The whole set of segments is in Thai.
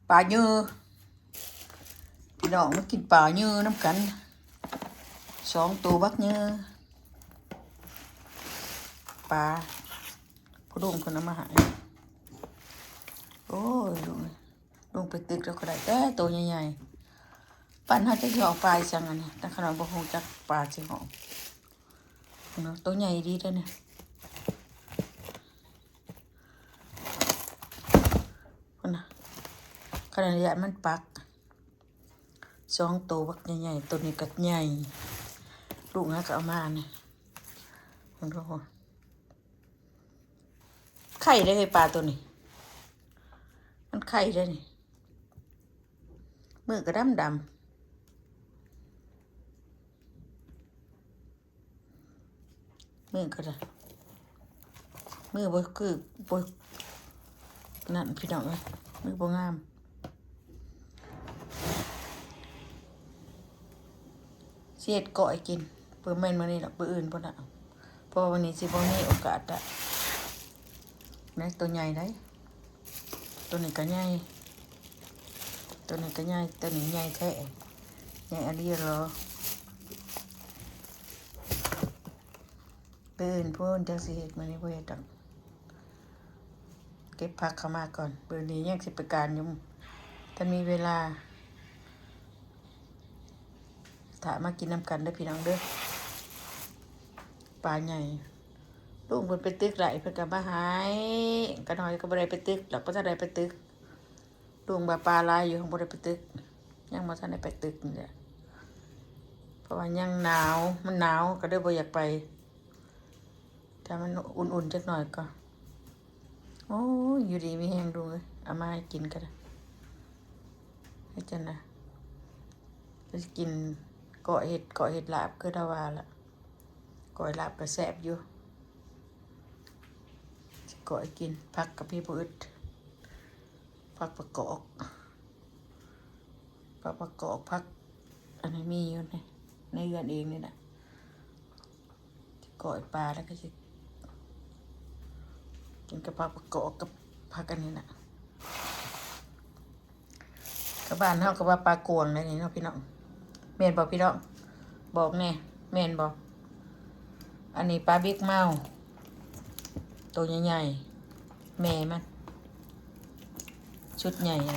ปลาเนื้อพี่น้องมากินปลาเนื้อน้ำกัน2 ตัวบักเนื้อปลาพอดุงคนน้ำมาหายโอ้ยลุงไปตึกแล้วก็ได้แต่ตัวใหญ่ๆปั่นหาจะหยอกปลาจังอันนี้แต่ขนาดบ่คงจักปลาสิหอมเนาะตัวใหญ่ดีเด้อเนี่ยคนน่ะขนาดใหญ่มันปัก2 ตัวบักใหญ่ๆตัวนี้ก็ใหญ่ลูกนะก็เอามาเนี่ยมันก็ไข่ได้เลยปลาตัวนี้มันไข่ได้นี่มือก็ดำมือก็ได้มือบ่คือบ่นั่นพี่น้องเอ้ยมือบ่งามเสียดก่อยกินเปิ่แม่นมื้อนี้ล่ะเปิ่อื่นบ่น่ะเพราะวันนี้สิบ่มีโอกาสอะแม่ตัวใหญ่ได้ตัวนี้ก็ใหญ่ตัวนี้ก็ใหญ่ตัวนี้ใหญ่แท้ใหญ่อันนี้เหรอเปิ่อื่นพูนจังสิเฮ็ดมื้อนี้บ่เฮ็ดดอกเก็บผักเข้ามาก่อนเปิ่นี้ยังสิไปการอยู่ถ้ามีเวลาถ้ามากินน้ำกันเด้อพี่น้องเด้อปลาใหญ่ลุงเพิ่นไปตึกไหลเพิ่นก็มาหายก็น้อยก็บ่ได้ไปตึกดอกบ่ทันได้ไปตึกลุงว่าปลาหลายอยู่บ่ได้ไปตึกยังบ่ทันได้ไปตึกนี่แหละเพราะว่ายังหนาวมันหนาวก็เลยบ่อยากไปถ้ามันอุ่นๆจักหน่อยก็โอ้ยอยู่ดีมีแฮงลุงเอ้ยเอามาให้กินก็ได้ให้จังนะจะกินเกาะเห็ดลาบคือดาว่าล่ะก้อยลาบก็แซ่บอยู่ก้อยกินผักกับพี่บ่อึดผักประกอบผักอันนี้มีอยู่ในเรือนเองนี่น่ะก้อยปลาแล้วก็สิกินกับผักประกอบกับผักอันนี้น่ะกับบ้านเฮาก็ว่าปลากวงนั่นนี่เนาะพี่น้องแม่นบ่พี่น้องบอกแน่แม่นบ่อันนี้ปลาบิ๊กเมาตัวใหญ่ๆแม่มันชุดใหญ่ใ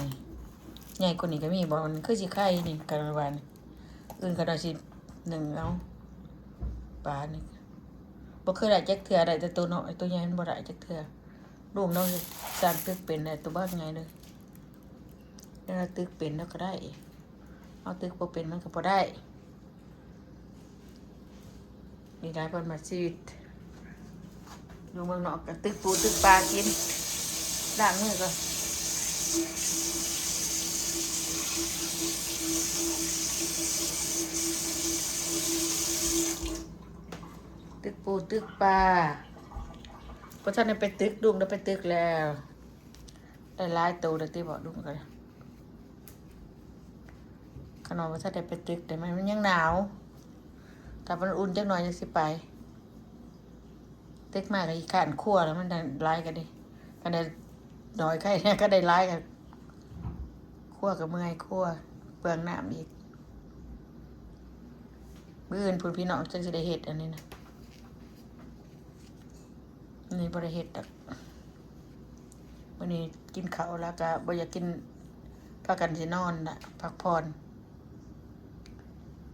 หญ่กว่านี้ก็มีบ่มันคือสิไข่นี่กันวันอื่นก็ได้สิ1เอาปลานี่บ่เคยได้จักเทื่อได้แต่ตัวน้อยตัวใหญ่มันบ่ได้จักเทื่อลูกน้องสร้างตึกเป็นได้ตัวบักใหญ่เลยแล้วตึกเป็นแล้วก็ได้เอาตึกบ่เป็นมันก็บ่ได้นี่ได้เพิ่นมาชีวิตอยู่เมืองนอกก็ตึกปูตึกปลากินล้างมือก่อนตึกปูตึกปลาเพราะฉะนั้นไปตึกดุงแล้วไปตึกแล้วได้หลายตัวเลยที่บอกดุงกันขนมว่าถ้าได้ไปตึกแต่มันยังหนาวถ้ามันอุ่นจักหน่อยจะสิไปตึกมากเลยอีกขันคั่วแล้วมันได้หลายกันดิกันได้น้อยไข่เนี่ยก็ได้หลายกันคั่วกับเมื่อยคั่วเปลืองน้ำอีกมื้ออื่นพุ่นพี่น้องจังสิได้เฮ็ดอันนี้นะนี่บ่ได้เฮ็ดดอกวันนี้กินข้าวแล้วก็บ่อยากกินพากันสินอนน่ะพักผ่อน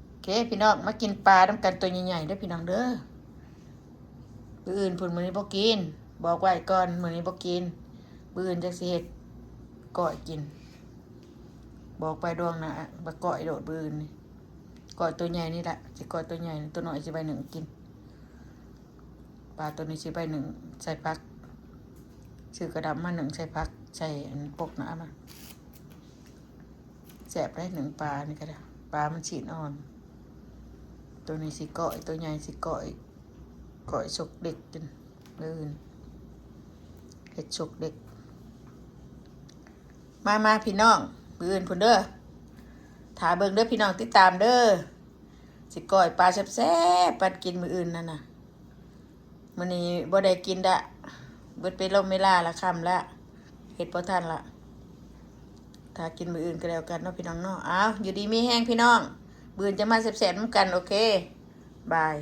โอเคพี่น้องมากินปลาน้ำกันตัวใหญ่ๆเด้อพี่น้องเด้อมื้ออื่นพุ่นมื้อนี้บ่กินบอกไว้ก่อนมื้อนี้บ่กินมื้ออื่นจังสิเฮ็ดก้อยกินบอกไปดวงหน้าบ่ก้อยโดดมื้ออื่นนี่ก้อยตัวใหญ่นี่แหละสิก้อยตัวใหญ่ตัวน้อยสิใบหนึ่งกินปลาตัวนี้สิใบหนึ่งใส่ผักซื้อกระดำมา1ใส่ผักใส่อันปกน้ำมาแซ่บได้1ปลานี่ก็ได้ปลามันฉีดอ่อนตัวนี้สิก้อยตัวใหญ่สิก้อยสุกเด็กกินลื่นเห็ดสุกเด็กมาพี่น้องมื้ออื่นพุ่นเด้อถ่าเบิ่งเด้อพี่น้องติดตามเด้อสิก้อยปลาแซ่บๆปัดกินมื้ออื่นนั่นน่ะมื้อนี้บ่ได้กินดะเบิดไปลมเวลาละค่ำละเฮ็ดบ่ทันละ ถ้ากินมื้ออื่นก็แล้วกันเนาะพี่น้องเนาะอ้าวอยู่ดีมีแห้งพี่น้องมื้ออื่นจะมาแซ่บๆนำกันโอเคบาย